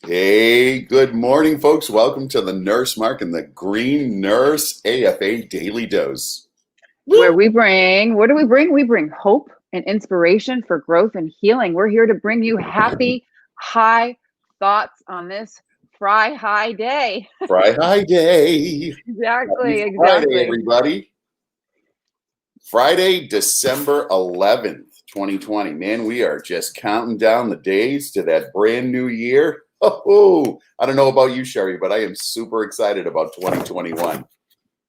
Hey, good morning, folks. Welcome to the Nurse Mark and the Green Nurse AFA Daily Dose. Where we bring, what do we bring? We bring hope and inspiration for growth and healing. We're here to bring you happy, high thoughts on this FRI-HIGH-DAY. FRI-HIGH-DAY. Exactly, Happy Friday, exactly. everybody. Friday, December 11th, 2020. Man, we are just counting down the days to that brand new year. Oh, I don't know about you, Sherry, but I am super excited about 2021.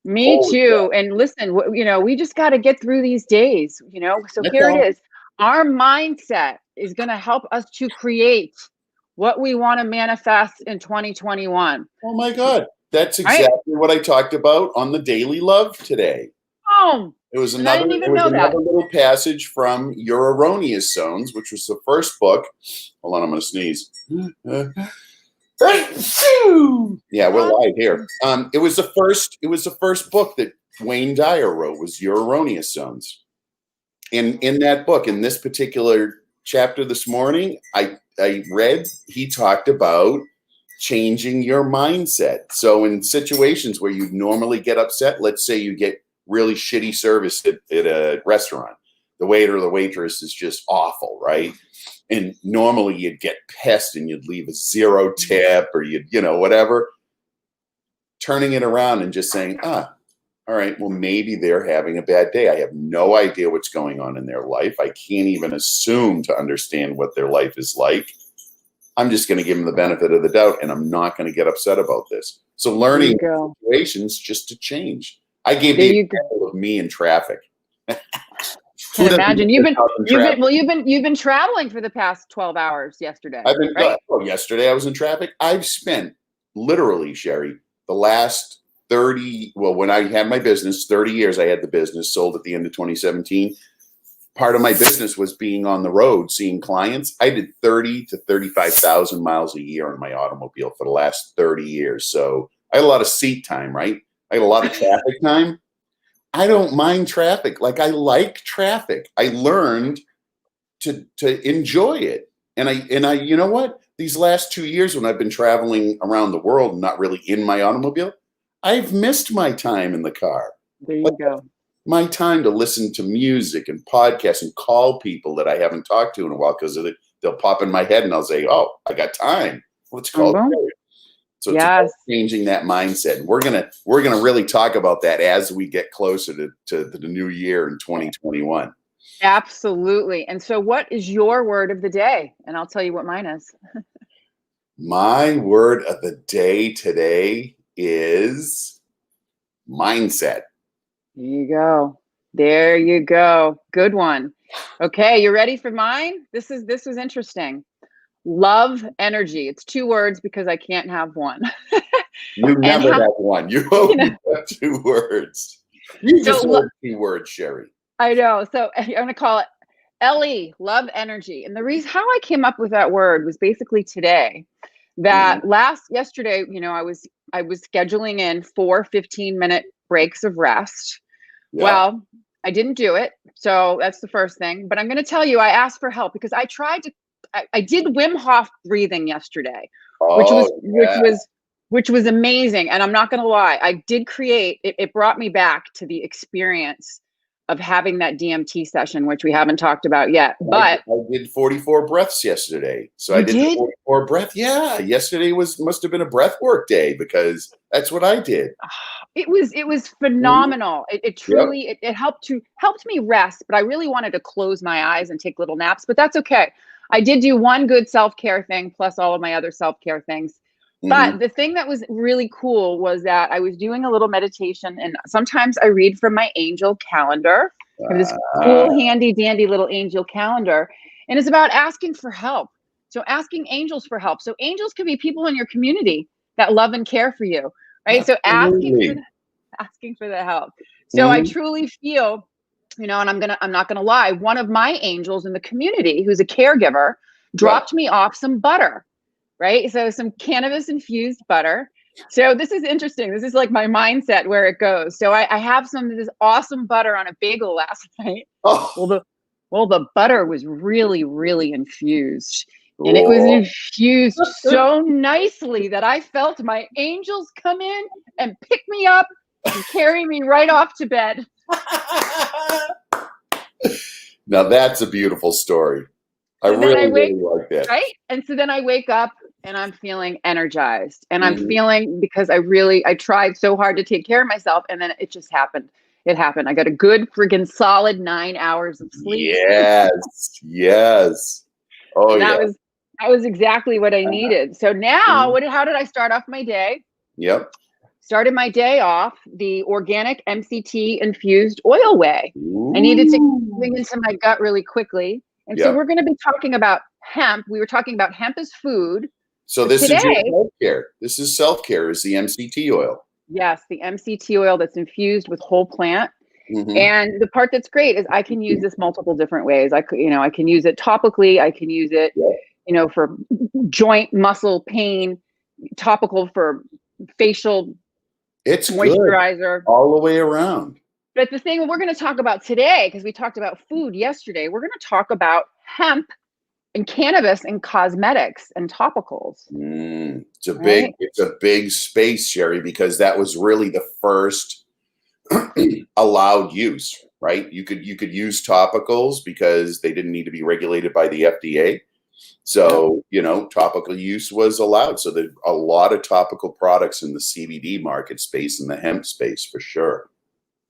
Me Holy too. cow. And listen, we just got to get through these days, So That's here it all. is. Our mindset is going to help us to create what we want to manifest in 2021. Oh my God. That's Right? exactly what I talked about on the Daily Love today. Oh, It was and I another didn't it even was know that. another little passage from Your Erroneous Zones, which was the first book. Hold on, I'm gonna sneeze. Yeah, we're live here. It was the first book that Wayne Dyer wrote, was Your Erroneous Zones. In that book, in this particular chapter this morning, I read, he talked about changing your mindset. So in situations where you normally get upset, let's say you get really shitty service at a restaurant, the waiter or the waitress is just awful, right? And normally you'd get pissed and you'd leave a 0 tip, or you'd, whatever. Turning it around and just saying, all right, well, maybe they're having a bad day. I have no idea what's going on in their life. I can't even assume to understand what their life is like. I'm just going to give them the benefit of the doubt, and I'm not going to get upset about this. So learning situations just to change. I gave the example of me in traffic. Can imagine you've been traveling for the past 12 hours yesterday. I've been right? Yesterday I was in traffic. I've spent literally, Sherry, the last 30, well, when I had my business, 30 years I had the business, sold at the end of 2017. Part of my business was being on the road, seeing clients. I did 30 to 35,000 miles a year in my automobile for the last 30 years. So I had a lot of seat time, right? I had a lot of traffic time. I don't mind traffic. Like, I like traffic. I learned to enjoy it. And I, you know what? These last 2 years when I've been traveling around the world and not really in my automobile, I've missed my time in the car. There you go. My time to listen to music and podcasts and call people that I haven't talked to in a while, because they'll pop in my head and I'll say, oh, I got time. Let's call it. So it's about changing that mindset. And we're gonna really talk about that as we get closer to the new year in 2021. Absolutely. And so what is your word of the day? And I'll tell you what mine is. My word of the day today is mindset. There you go. There you go. Good one. Okay, you ready for mine? This was interesting. Love energy. It's 2 words because I can't have one. You never have one. You only have 2 words. You just heard 2 words, Sherry. I know. So I'm going to call it LE, love energy. And the reason how I came up with that word was basically today. That yesterday, I was scheduling in 4 15-minute breaks of rest. Yeah. Well, I didn't do it. So that's the first thing. But I'm going to tell you, I asked for help because I did Wim Hof breathing yesterday, which was amazing. And I'm not going to lie, I did create, it brought me back to the experience of having that DMT session, which we haven't talked about yet. But I did 44 breaths yesterday. So I did 44 breaths. Yeah. Yesterday must have been a breath work day, because that's what I did. It was phenomenal. It truly, it helped me rest, but I really wanted to close my eyes and take little naps, but that's okay. I did do one good self-care thing plus all of my other self-care things. But the thing that was really cool was that I was doing a little meditation, and sometimes I read from my angel calendar. I have this cool, handy dandy little angel calendar, and it's about asking for help. So asking angels for help. So angels can be people in your community that love and care for you, right? So asking for the help. So I truly feel, and I'm not gonna lie, one of my angels in the community, who's a caregiver, dropped me off some butter. Right? So some cannabis infused butter. So this is interesting. This is like my mindset where it goes. So I have some of this awesome butter on a bagel last night. Oh. Well, the butter was really, really infused. And it was Oh. infused so nicely that I felt my angels come in and pick me up and carry me right off to bed. Now that's a beautiful story. I really like that. Right? And so then I wake up and I'm feeling energized, and I'm feeling, because I tried so hard to take care of myself, and then it just happened. It happened. I got a good friggin' solid 9 hours of sleep. Yes. Yes. Oh, And yeah. that was exactly what I needed. So now, how did I start off my day? Yep. Started my day off the organic MCT infused oil way. Ooh. I needed to get something into my gut really quickly. And so Yep. we're going to be talking about hemp. We were talking about hemp as food. So this is your self-care. This is self-care, is the MCT oil. Yes, the MCT oil that's infused with whole plant. And the part that's great is I can use this multiple different ways. I can use it topically. I can use it, for joint muscle pain, topical for facial moisturizer. Good all the way around. But the thing we're going to talk about today, because we talked about food yesterday, we're going to talk about hemp and cannabis and cosmetics and topicals. It's a big space, Sherry, because that was really the first allowed use, right? You could use topicals because they didn't need to be regulated by the FDA. So, topical use was allowed. So there's a lot of topical products in the CBD market space and the hemp space for sure.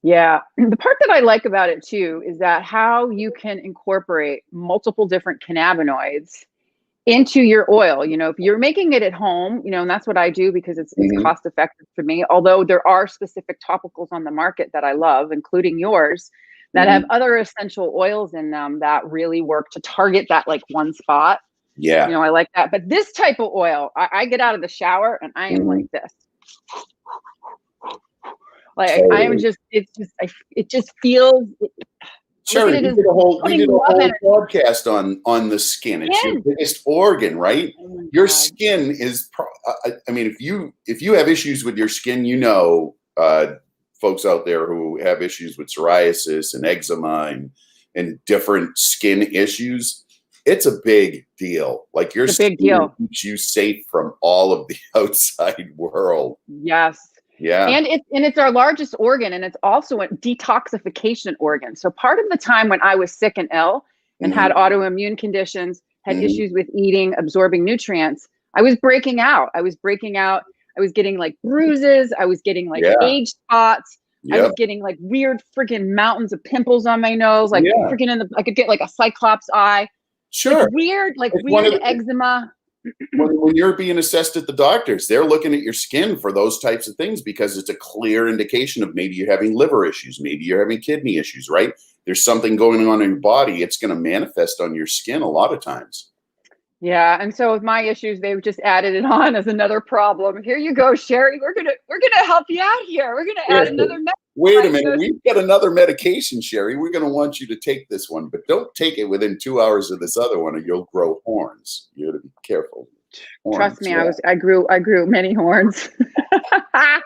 Yeah. The part that I like about it too is that how you can incorporate multiple different cannabinoids into your oil. If you're making it at home, and that's what I do because it's cost effective for me. Although there are specific topicals on the market that I love, including yours, that have other essential oils in them that really work to target that like one spot. Yeah. I like that. But this type of oil, I get out of the shower and I am like this. Like I am just, it just feels. Sherry, we did a whole podcast on the skin. It's your biggest organ, right? Your skin is. If you have issues with your skin, folks out there who have issues with psoriasis and eczema and different skin issues, it's a big deal. Like your skin keeps you safe from all of the outside world. Yes. Yeah. And it's our largest organ, and it's also a detoxification organ. So part of the time when I was sick and ill and had autoimmune conditions, had issues with eating, absorbing nutrients, I was breaking out. I was getting like bruises. I was getting like age spots. I was getting like weird freaking mountains of pimples on my nose, like freaking I could get like a cyclops eye. Sure. Like weird eczema. When you're being assessed at the doctors, they're looking at your skin for those types of things because it's a clear indication of maybe you're having liver issues, maybe you're having kidney issues, right? There's something going on in your body. It's going to manifest on your skin a lot of times. Yeah, and so with my issues, they've just added it on as another problem. Here you go, Sherry. We're gonna help you out here. We're gonna add another medication. Wait a minute, we've got another medication, Sherry. We're gonna want you to take this one, but don't take it within 2 hours of this other one, or you'll grow horns. You got to be careful. Trust me, I grew many horns. But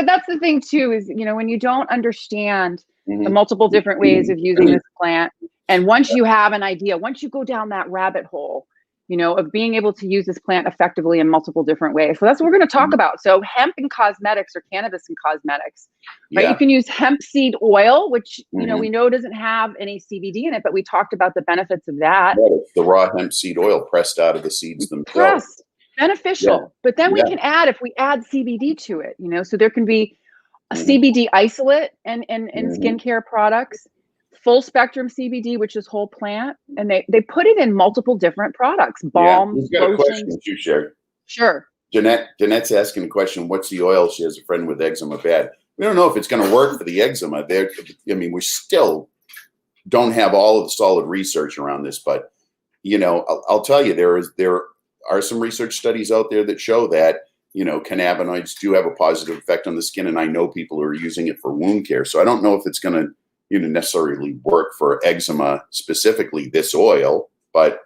that's the thing too is when you don't understand the multiple different ways of using this plant. And once you have an idea, once you go down that rabbit hole, of being able to use this plant effectively in multiple different ways. So that's what we're going to talk about. So hemp and cosmetics, or cannabis and cosmetics, right? You can use hemp seed oil, which, we know doesn't have any CBD in it, but we talked about the benefits of that. It's the raw hemp seed oil pressed out of the seeds themselves. Beneficial. Yeah. But then we can add CBD to it, so there can be a CBD isolate and skincare products. Full spectrum CBD, which is whole plant, and they put it in multiple different products, balms, We've got lotions. a question too, Sherry. Sure. Jeanette's asking a question. What's the oil? She has a friend with eczema bad. We don't know if it's going to work for the eczema. We still don't have all of the solid research around this, but I'll tell you, there are some research studies out there that show that cannabinoids do have a positive effect on the skin, and I know people who are using it for wound care. So I don't know if it's going to necessarily work for eczema specifically, this oil, but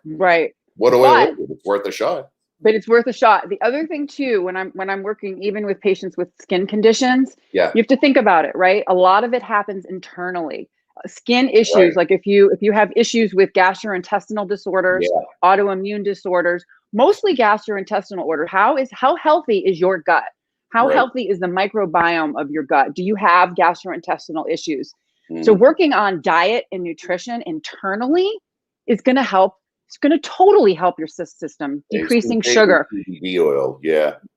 what oil is it? It's worth a shot. But it's worth a shot. The other thing too, when I'm working even with patients with skin conditions, you have to think about it, right? A lot of it happens internally. Skin issues, like if you have issues with gastrointestinal disorders, autoimmune disorders, mostly gastrointestinal order, how healthy is your gut? How healthy is the microbiome of your gut? Do you have gastrointestinal issues? So working on diet and nutrition internally is going to help. It's going to totally help your system, decreasing sugar. CBD oil,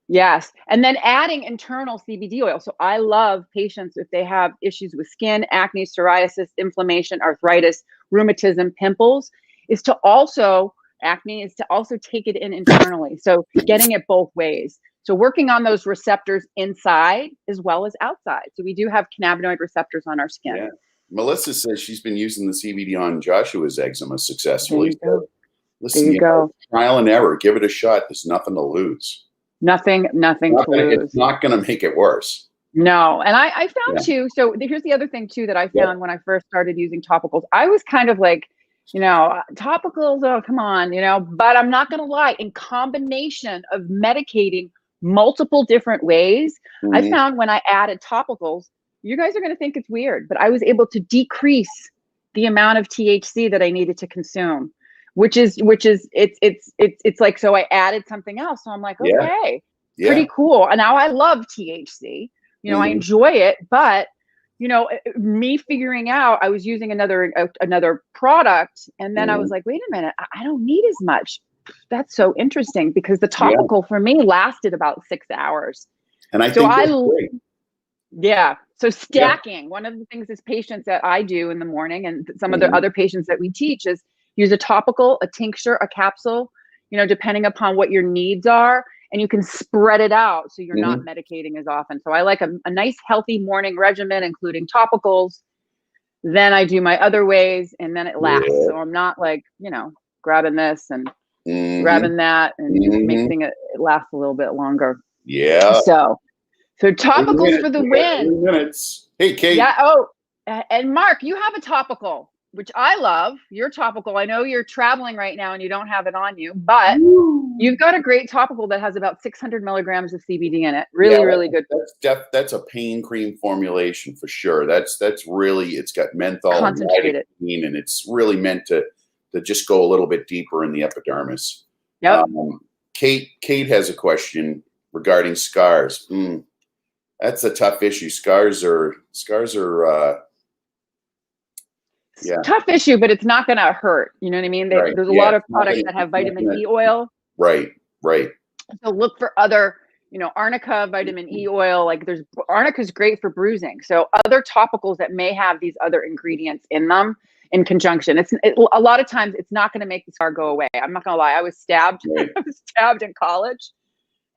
Yes. And then adding internal CBD oil. So I love patients if they have issues with skin, acne, psoriasis, inflammation, arthritis, rheumatism, pimples, is to also take it in internally. So getting it both ways. So working on those receptors inside as well as outside. So we do have cannabinoid receptors on our skin. Yeah. Melissa says she's been using the CBD on Joshua's eczema successfully. Listen, there you go. Trial and error. Give it a shot. There's nothing to lose. Nothing to lose. It's not going to make it worse. No. And I found too, so here's the other thing too that I found when I first started using topicals. I was kind of like, topicals, oh, come on, but I'm not going to lie, in combination of medicating multiple different ways, I found when I added topicals, you guys are going to think it's weird, but I was able to decrease the amount of THC that I needed to consume, which is it's like, so I added something else. So I'm like, okay, pretty cool. And now I love THC, I enjoy it, but me figuring out, I was using another product, and then I was like, wait a minute, I don't need as much. That's so interesting, because the topical for me lasted about 6 hours. And I think that's great. So stacking, one of the things as patients that I do in the morning, and some of the other patients that we teach, is use a topical, a tincture, a capsule, depending upon what your needs are, and you can spread it out so you're not medicating as often. So I like a nice healthy morning regimen, including topicals. Then I do my other ways, and then it lasts. So I'm not like, grabbing this and grabbing that and making it last a little bit longer. Yeah. So topicals for the win. 3 minutes. Hey, Kate. Yeah. Oh, and Mark, you have a topical, which I love. Your topical. I know you're traveling right now and you don't have it on you, but you've got a great topical that has about 600 milligrams of CBD in it. Really good. That's a pain cream formulation for sure. That's really, it's got menthol concentrated, and it's really meant to just go a little bit deeper in the epidermis. Yep. Kate has a question regarding scars. That's a tough issue. Scars are tough issue, but it's not going to hurt. You know what I mean? There's a lot of products that have vitamin E oil. Right. So look for other, arnica, vitamin E oil. Like arnica is great for bruising. So other topicals that may have these other ingredients in them in conjunction. A lot of times it's not going to make the scar go away. I'm not going to lie. I was stabbed. Right. I was stabbed in college,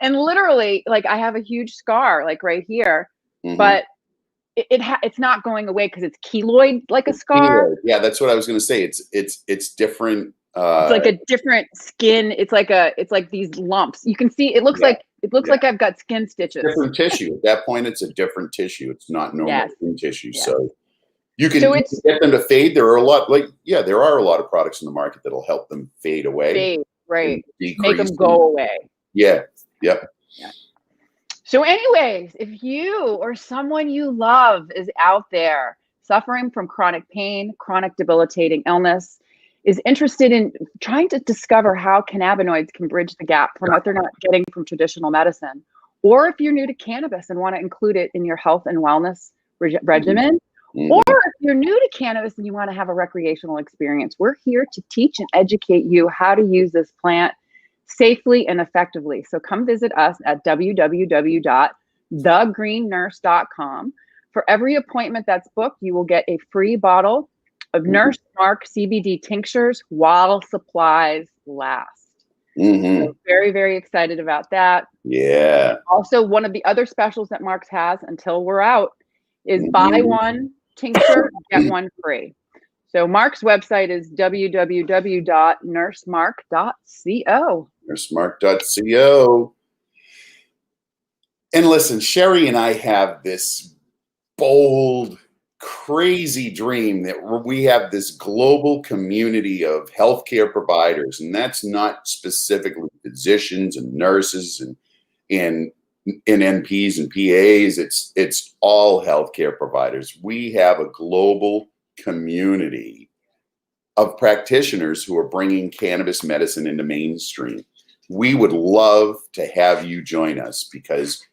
and literally, like, I have a huge scar, like right here, but it's not going away because it's keloid, like a scar. Keloid. Yeah, that's what I was going to say. It's different. It's like a different skin. It's like these lumps. You can see. It looks like I've got skin stitches. Different tissue. At that point, it's a different tissue. It's not normal skin tissue. Yeah. So you can get them to fade. There are a lot of products in the market that'll help them fade away. Right. Make them go away. Yeah. Yep. Yeah. So anyways, if you or someone you love is out there suffering from chronic pain, chronic debilitating illness, is interested in trying to discover how cannabinoids can bridge the gap from what they're not getting from traditional medicine, or if you're new to cannabis and want to include it in your health and wellness regimen, or if you're new to cannabis and you want to have a recreational experience, we're here to teach and educate you how to use this plant safely and effectively. So come visit us at www.thegreennurse.com. For every appointment that's booked, you will get a free bottle of Nurse Mark CBD tinctures while supplies last. So very, very excited about that. Yeah. Also, one of the other specials that Mark's has until we're out is buy one tincture, get one free. So Mark's website is www.nursemark.co. Nursemark.co. And listen, Sherry and I have this bold, crazy dream that we have this global community of healthcare providers, and that's not specifically physicians and nurses and NPs and PAs. It's all healthcare providers. We have a global community of practitioners who are bringing cannabis medicine into mainstream. We would love to have you join us because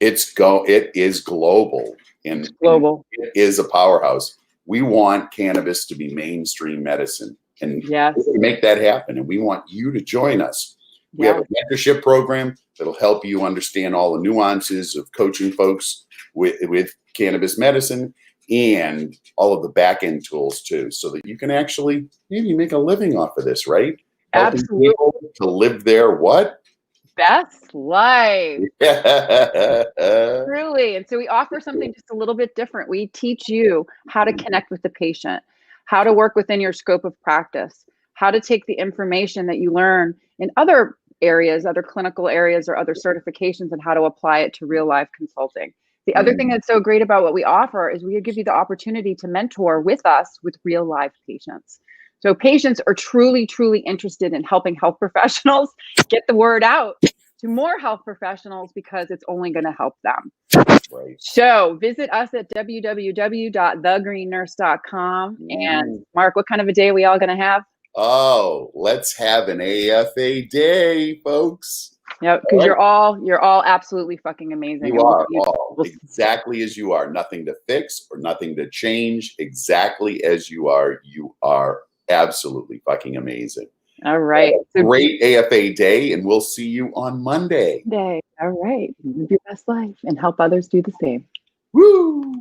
it is global and it is a powerhouse. We want cannabis to be mainstream medicine, and yes, we can make that happen. And we want you to join us. We have a mentorship program that'll help you understand all the nuances of coaching folks with cannabis medicine, and all of the back end tools too, so that you can actually maybe make a living off of this, right? Helping absolutely. people to live their what? Best life. Truly. And so we offer something just a little bit different. We teach you how to connect with the patient, how to work within your scope of practice, how to take the information that you learn in other areas, other clinical areas or other certifications, and how to apply it to real life consulting. The other thing that's so great about what we offer is we give you the opportunity to mentor with us with real life patients. So patients are truly, truly interested in helping health professionals get the word out to more health professionals because it's only going to help them. Right. So visit us at www.thegreennurse.com. And Mark, what kind of a day are we all going to have? Oh, let's have an AFA day, folks. Yep, because you're all absolutely fucking amazing. You are all exactly as you are. Nothing to fix or nothing to change. Exactly as you are. You are absolutely fucking amazing. All right. Great AFA day, and we'll see you on Monday. All right. Live your best life and help others do the same. Woo!